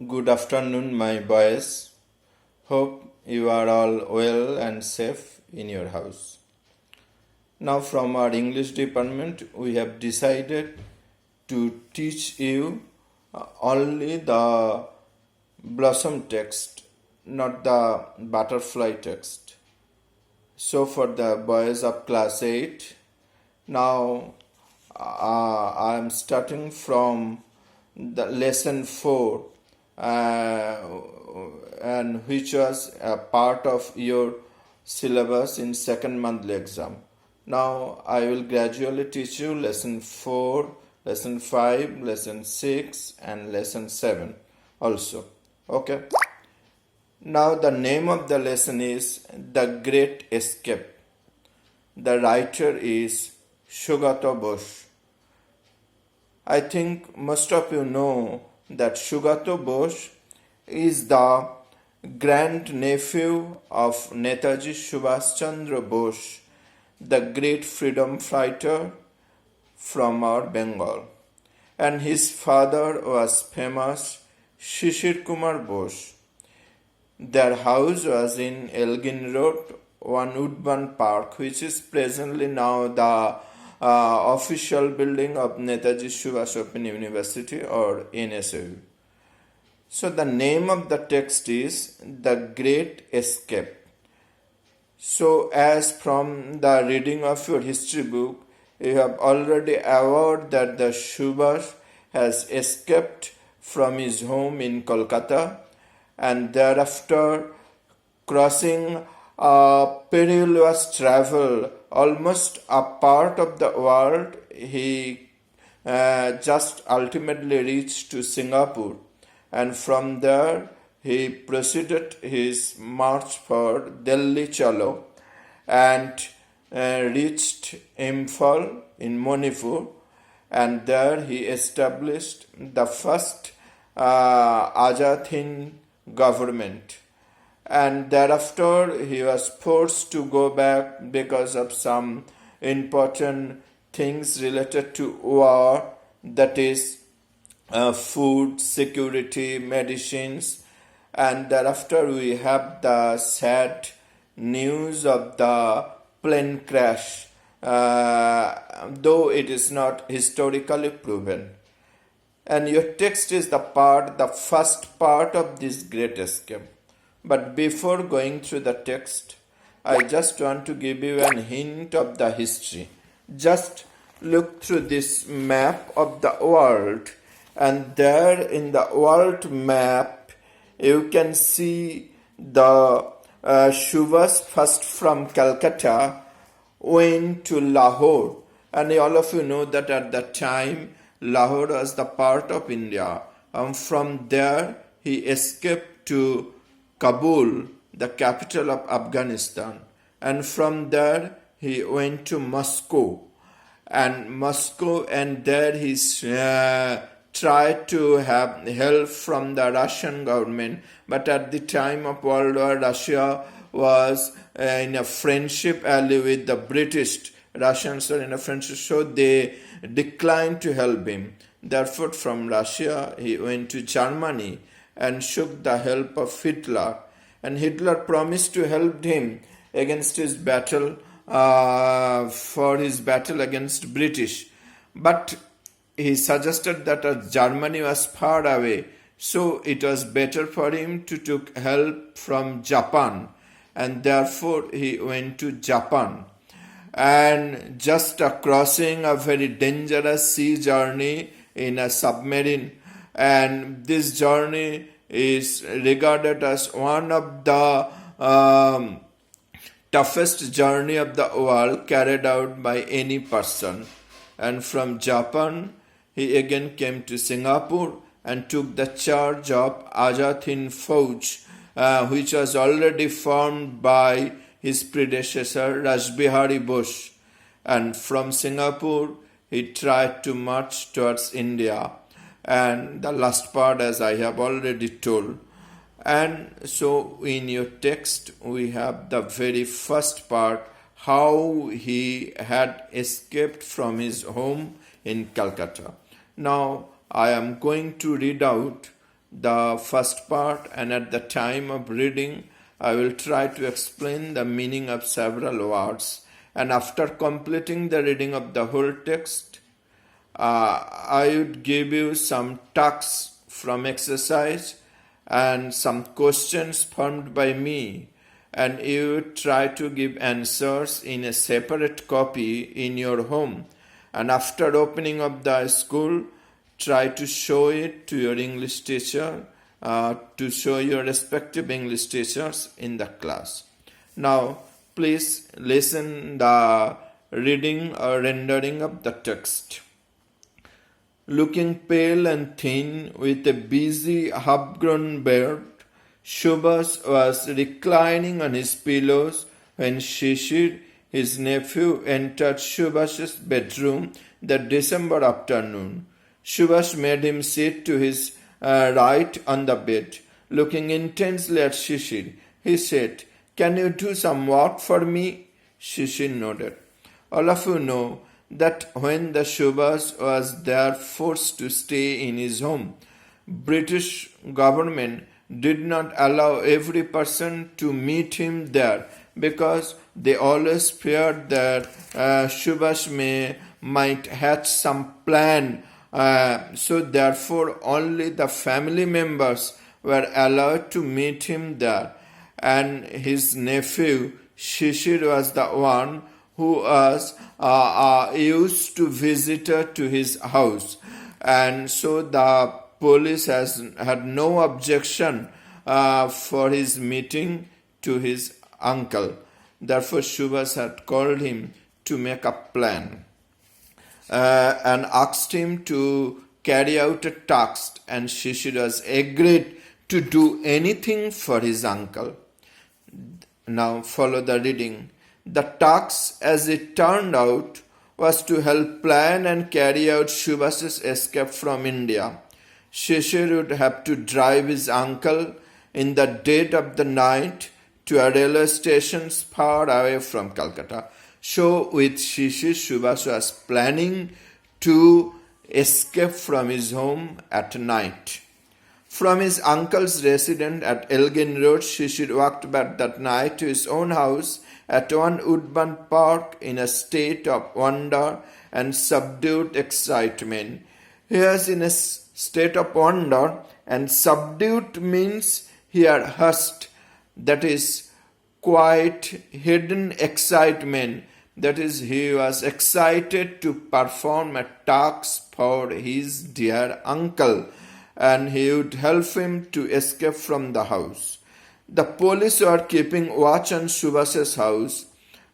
Good afternoon, my boys. Hope you are all well and safe in your house. Now, from our English department, we have decided to teach you only the blossom text, not the butterfly text. So, for the boys of class 8, now I am starting from the lesson 4 and which was a part of your syllabus in second monthly exam. Now I will gradually teach you lesson 4, lesson 5, lesson 6 and lesson 7 also. Okay. Now the name of the lesson is The Great Escape. The writer is Sugata Bose. I think most of you know that Sugata Bose is the grandnephew of Netaji Subhash Chandra Bose, the great freedom fighter from our Bengal. And his father was famous Shishir Kumar Bose. Their house was in Elgin Road, one Woodburn Park, which is presently now the official building of Netaji Subhash Open University or NSU. So the name of the text is The Great Escape. So as from the reading of your history book, you have already aware that the Subhash has escaped from his home in Kolkata and thereafter crossing a perilous travel almost a part of the world, he just ultimately reached to Singapore, and from there he proceeded his march for Delhi Chalo and reached Imphal in Manipur, and there he established the first Azad Hind government. And thereafter he was forced to go back because of some important things related to war, that is food, security, medicines. And thereafter we have the sad news of the plane crash, though it is not historically proven. And your text is the first part of this great escape. But before going through the text, I just want to give you a hint of the history. Just look through this map of the world, and there in the world map you can see the Subhash first from Calcutta went to Lahore, and all of you know that at that time Lahore was the part of India. From there he escaped to Kabul, the capital of Afghanistan, and from there he went to Moscow, and there he tried to have help from the Russian government, but at the time of World War, Russia was in a friendship ally with the British. Russians were in a friendship, so they declined to help him. Therefore, from Russia he went to Germany and shook the help of Hitler, and Hitler promised to help him against his battle for his battle against British, but he suggested that as Germany was far away, so it was better for him to take help from Japan, and therefore he went to Japan. And just crossing a very dangerous sea journey in a submarine, and this journey is regarded as one of the toughest journey of the world carried out by any person. And from Japan he again came to Singapore and took the charge of Azad Hind Fauj, which was already formed by his predecessor Rajbihari Bose. And from Singapore he tried to march towards India, and the last part as I have already told. And so in your text we have the very first part, how he had escaped from his home in Calcutta. Now I am going to read out the first part, and at the time of reading, I will try to explain the meaning of several words. And after completing the reading of the whole text, I would give you some tasks from exercise and some questions formed by me, and you would try to give answers in a separate copy in your home. And after opening up the school, try to show it to your English teacher, to show your respective English teachers in the class. Now, please listen the reading or rendering of the text. Looking pale and thin, with a busy half-grown beard, Subhas was reclining on his pillows when Shishir, his nephew, entered Subhas's bedroom that December afternoon. Subhas made him sit to his right on the bed. Looking intensely at Shishir, he said, "Can you do some work for me?" Shishir nodded. All of you know that when the Subhas was there forced to stay in his home, British government did not allow every person to meet him there because they always feared that Subhas might hatch some plan. So therefore only the family members were allowed to meet him there, and his nephew Shishir was the one who was used to visitor to his house, and so the police had no objection for his meeting to his uncle. Therefore Subhas had called him to make a plan and asked him to carry out a task, and Shishir was agreed to do anything for his uncle. Now follow the reading. The task, as it turned out, was to help plan and carry out Subhas's escape from India. Shishir would have to drive his uncle in the dead of the night to a railway station far away from Calcutta. So with Shishir, Subhas was planning to escape from his home at night. From his uncle's residence at Elgin Road, Shishir walked back that night to his own house at one Woodburn Park in a state of wonder and subdued excitement. He was in a state of wonder, and subdued means here hushed, that is quite hidden excitement. That is, he was excited to perform a task for his dear uncle, and he would help him to escape from the house. The police were keeping watch on Subhas's house.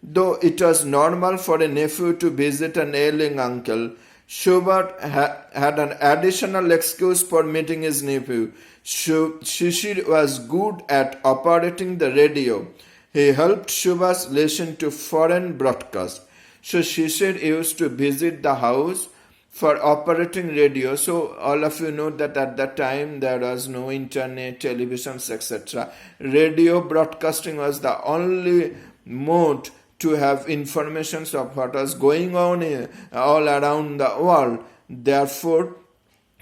Though it was normal for a nephew to visit an ailing uncle, Subhas had an additional excuse for meeting his nephew. Shishir was good at operating the radio. He helped Subhas listen to foreign broadcasts. So Shishir used to visit the house for operating radio. So all of you know that at that time there was no internet, televisions, etc. Radio broadcasting was the only mode to have information of what was going on all around the world. Therefore,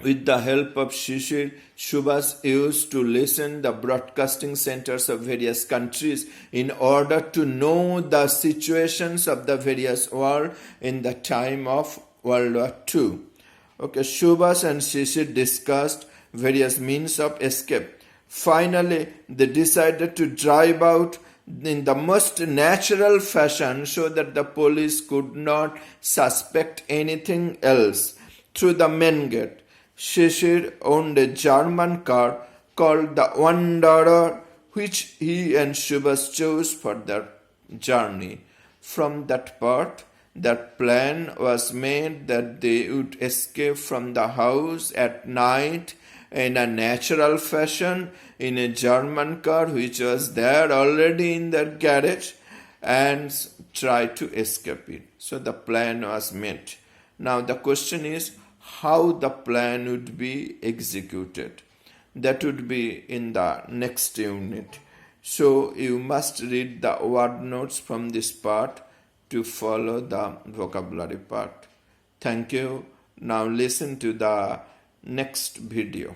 with the help of Shishir, Subhas used to listen the broadcasting centers of various countries in order to know the situations of the various world in the time of World War II. Okay, Subhas and Shishir discussed various means of escape. Finally, they decided to drive out in the most natural fashion so that the police could not suspect anything else through the main gate. Shishir owned a German car called the Wanderer, which he and Subhas chose for their journey. From that part, that plan was made that they would escape from the house at night in a natural fashion in a German car which was there already in their garage, and try to escape it. So the plan was made. Now the question is how the plan would be executed. That would be in the next unit. So you must read the word notes from this part to follow the vocabulary part. Thank you. Now listen to the next video.